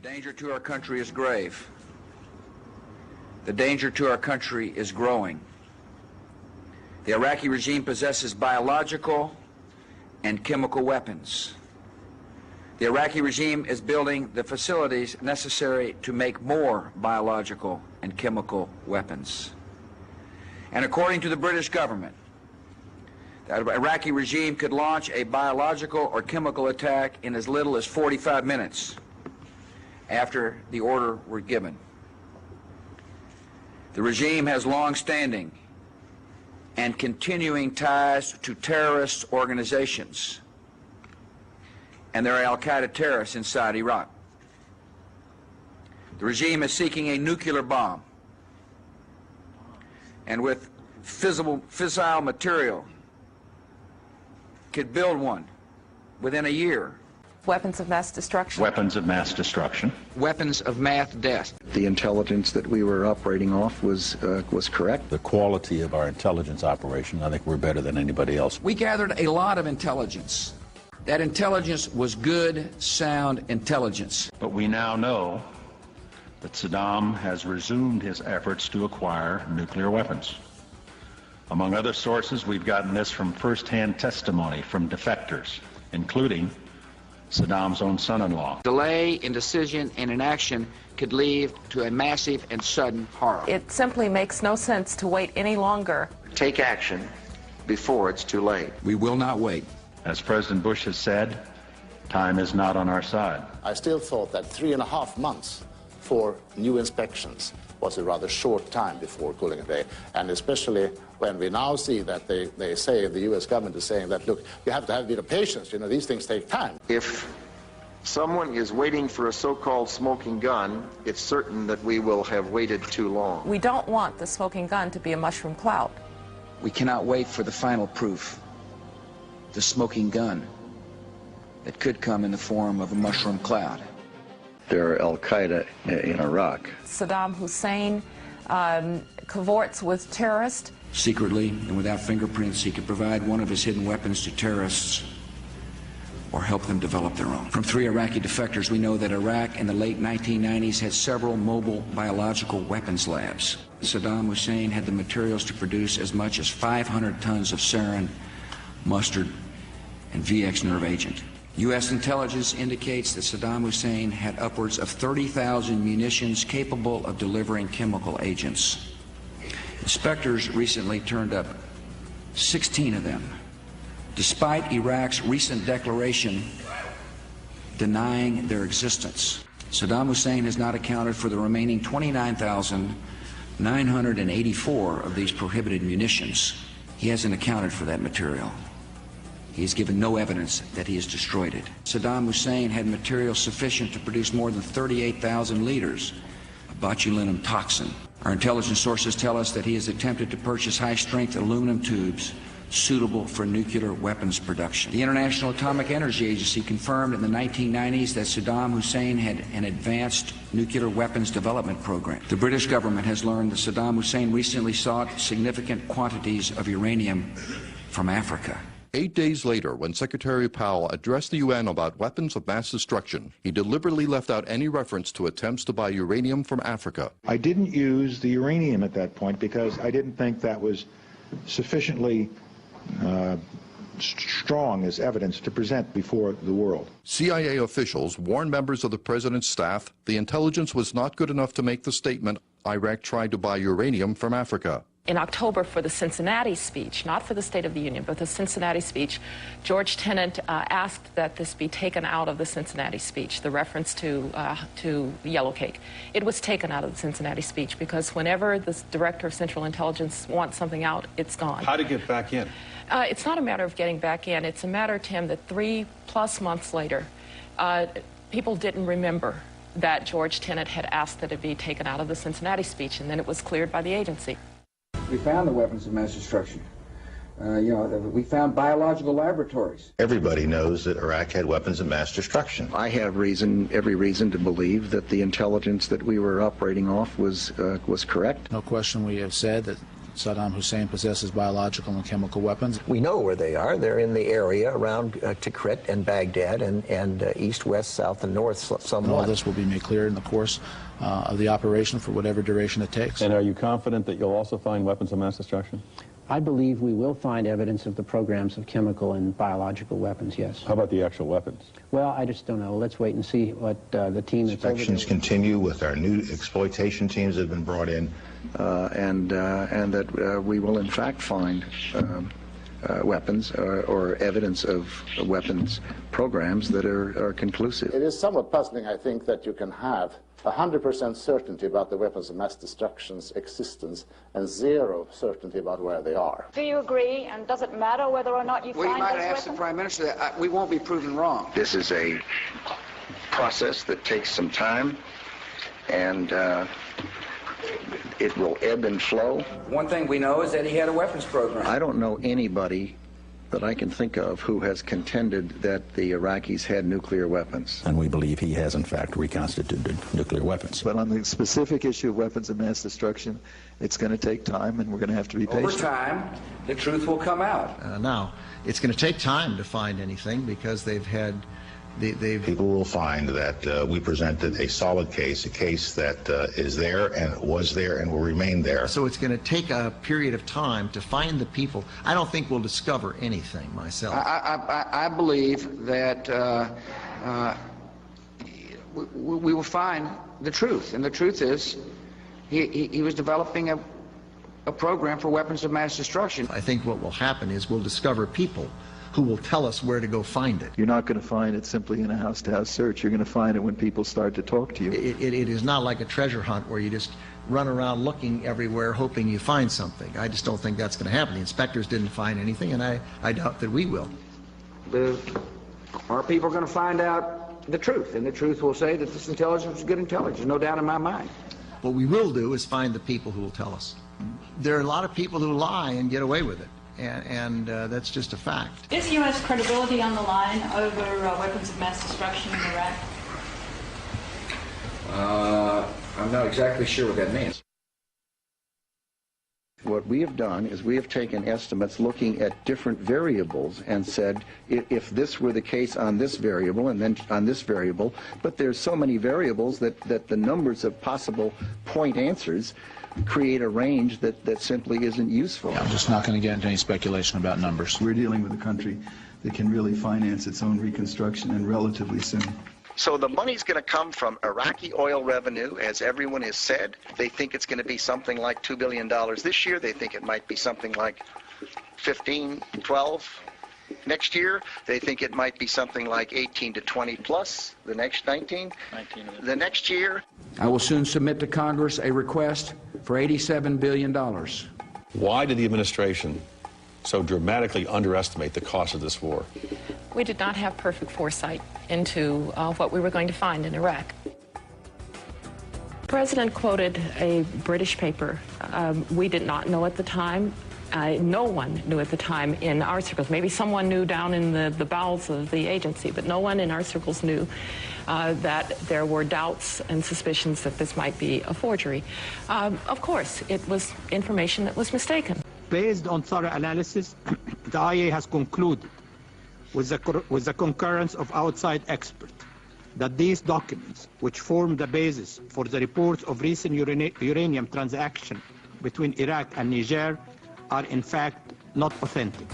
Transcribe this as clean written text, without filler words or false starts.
danger to our country is grave. The danger to our country is growing. The Iraqi regime possesses biological and chemical weapons. The Iraqi regime is building the facilities necessary to make more biological and chemical weapons. And according to the British government, the Iraqi regime could launch a biological or chemical attack in as little as 45 minutes after the order were given. The regime has long-standing and continuing ties to terrorist organizations, and there are al-Qaeda terrorists inside Iraq. The regime is seeking a nuclear bomb, and with fissile material could build one within a year. Weapons of mass destruction. Weapons of mass destruction. Weapons of mass death. The intelligence that we were operating off was correct. The quality of our intelligence operation, I think we're better than anybody else. We gathered a lot of intelligence. That intelligence was good, sound intelligence. But we now know that Saddam has resumed his efforts to acquire nuclear weapons. Among other sources, we've gotten this from first-hand testimony from defectors, including Saddam's own son-in-law. Delay in decision and inaction could lead to a massive and sudden horror. It simply makes no sense to wait any longer. Take action before it's too late. We will not wait. As President Bush has said, time is not on our side. I still thought that 3.5 months for new inspections was a rather short time before cooling a day, and especially when we now see that they say, the U.S. government is saying that, look, you have to have a bit of patience, you know, these things take time. If someone is waiting for a so-called smoking gun, it's certain that we will have waited too long. We don't want the smoking gun to be a mushroom cloud. We cannot wait for the final proof, the smoking gun, that could come in the form of a mushroom cloud. There are al-Qaeda in Iraq. Saddam Hussein cavorts with terrorists. Secretly and without fingerprints, he could provide one of his hidden weapons to terrorists or help them develop their own. From 3 Iraqi defectors, we know that Iraq in the late 1990s had several mobile biological weapons labs. Saddam Hussein had the materials to produce as much as 500 tons of sarin, mustard, and VX nerve agent. U.S. intelligence indicates that Saddam Hussein had upwards of 30,000 munitions capable of delivering chemical agents. Inspectors recently turned up 16 of them, despite Iraq's recent declaration denying their existence. Saddam Hussein has not accounted for the remaining 29,984 of these prohibited munitions. He hasn't accounted for that material. He has given no evidence that he has destroyed it. Saddam Hussein had material sufficient to produce more than 38,000 liters of botulinum toxin. Our intelligence sources tell us that he has attempted to purchase high-strength aluminum tubes suitable for nuclear weapons production. The International Atomic Energy Agency confirmed in the 1990s that Saddam Hussein had an advanced nuclear weapons development program. The British government has learned that Saddam Hussein recently sought significant quantities of uranium from Africa. 8 days later, when Secretary Powell addressed the UN about weapons of mass destruction, he deliberately left out any reference to attempts to buy uranium from Africa. I didn't use the uranium at that point because I didn't think that was sufficiently strong as evidence to present before the world. CIA officials warned members of the president's staff the intelligence was not good enough to make the statement, Iraq tried to buy uranium from Africa. In October, for the Cincinnati speech, not for the State of the Union, but the Cincinnati speech, George Tenet asked that this be taken out of the Cincinnati speech, the reference to yellow cake. It was taken out of the Cincinnati speech because whenever the Director of Central Intelligence wants something out, it's gone. How to get back in? It's not a matter of getting back in. It's a matter, Tim, that 3+ months later, people didn't remember that George Tenet had asked that it be taken out of the Cincinnati speech, and then it was cleared by the agency. We found the weapons of mass destruction. We found biological laboratories. Everybody knows that Iraq had weapons of mass destruction. I have every reason to believe that the intelligence that we were operating off was correct. No question we have said that Saddam Hussein possesses biological and chemical weapons. We know where they are. They're in the area around Tikrit and Baghdad and east, west, south, and north somewhat. All this will be made clear in the course of the operation for whatever duration it takes. And are you confident that you'll also find weapons of mass destruction? I believe we will find evidence of the programs of chemical and biological weapons, yes. How about the actual weapons? Well, I just don't know. Let's wait and see what the team that's over there... Inspections continue with our new exploitation teams that have been brought in. And that we will in fact find weapons or evidence of weapons programs that are conclusive. It is somewhat puzzling, I think, that you can have 100% certainty about the weapons of mass destruction's existence and zero certainty about where they are. Do you agree, and does it matter whether or not you find those weapons? Well, you might ask the Prime Minister that. We won't be proven wrong. This is a process that takes some time, and it will ebb and flow. One thing we know is that he had a weapons program. I don't know anybody that I can think of who has contended that the Iraqis had nuclear weapons. And we believe he has, in fact, reconstituted nuclear weapons. But on the specific issue of weapons of mass destruction, it's going to take time, and we're going to have to be patient. Over time, the truth will come out. Now, it's going to take time to find anything because they've had... People will find that we presented a solid case, a case that is there and was there and will remain there. So it's going to take a period of time to find the people. I don't think we'll discover anything myself. I believe that we will find the truth, and the truth is he was developing a program for weapons of mass destruction. I think what will happen is we'll discover people who will tell us where to go find it. You're not going to find it simply in a house-to-house search. You're going to find it when people start to talk to you. It is not like a treasure hunt where you just run around looking everywhere hoping you find something. I just don't think that's going to happen. The inspectors didn't find anything, and I doubt that we will. Our people are going to find out the truth, and the truth will say that this intelligence is good intelligence, no doubt in my mind. What we will do is find the people who will tell us. There are a lot of people who lie and get away with it. And that's just a fact. Is U.S. credibility on the line over weapons of mass destruction in Iraq? I'm not exactly sure what that means. What we have done is we have taken estimates looking at different variables and said if this were the case on this variable and then on this variable, but there's so many variables that the numbers of possible point answers create a range that simply isn't useful. I'm just not going to get into any speculation about numbers. We're dealing with a country that can really finance its own reconstruction and relatively soon. So the money's going to come from Iraqi oil revenue, as everyone has said. They think it's going to be something like $2 billion this year. They think it might be something like 15, 12 next year. They think it might be something like 18 to 20 plus the next 19 the next year. I will soon submit to Congress a request for $87 billion. Why did the administration so dramatically underestimate the cost of this war? We did not have perfect foresight into what we were going to find in Iraq. The President quoted a British paper. We did not know at the time. No one knew at the time in our circles. Maybe someone knew down in the bowels of the agency, but no one in our circles knew that there were doubts and suspicions that this might be a forgery. Of course, it was information that was mistaken. Based on thorough analysis, the IA has concluded, with the concurrence of outside experts, that these documents, which form the basis for the reports of recent uranium transaction between Iraq and Niger, are in fact not authentic.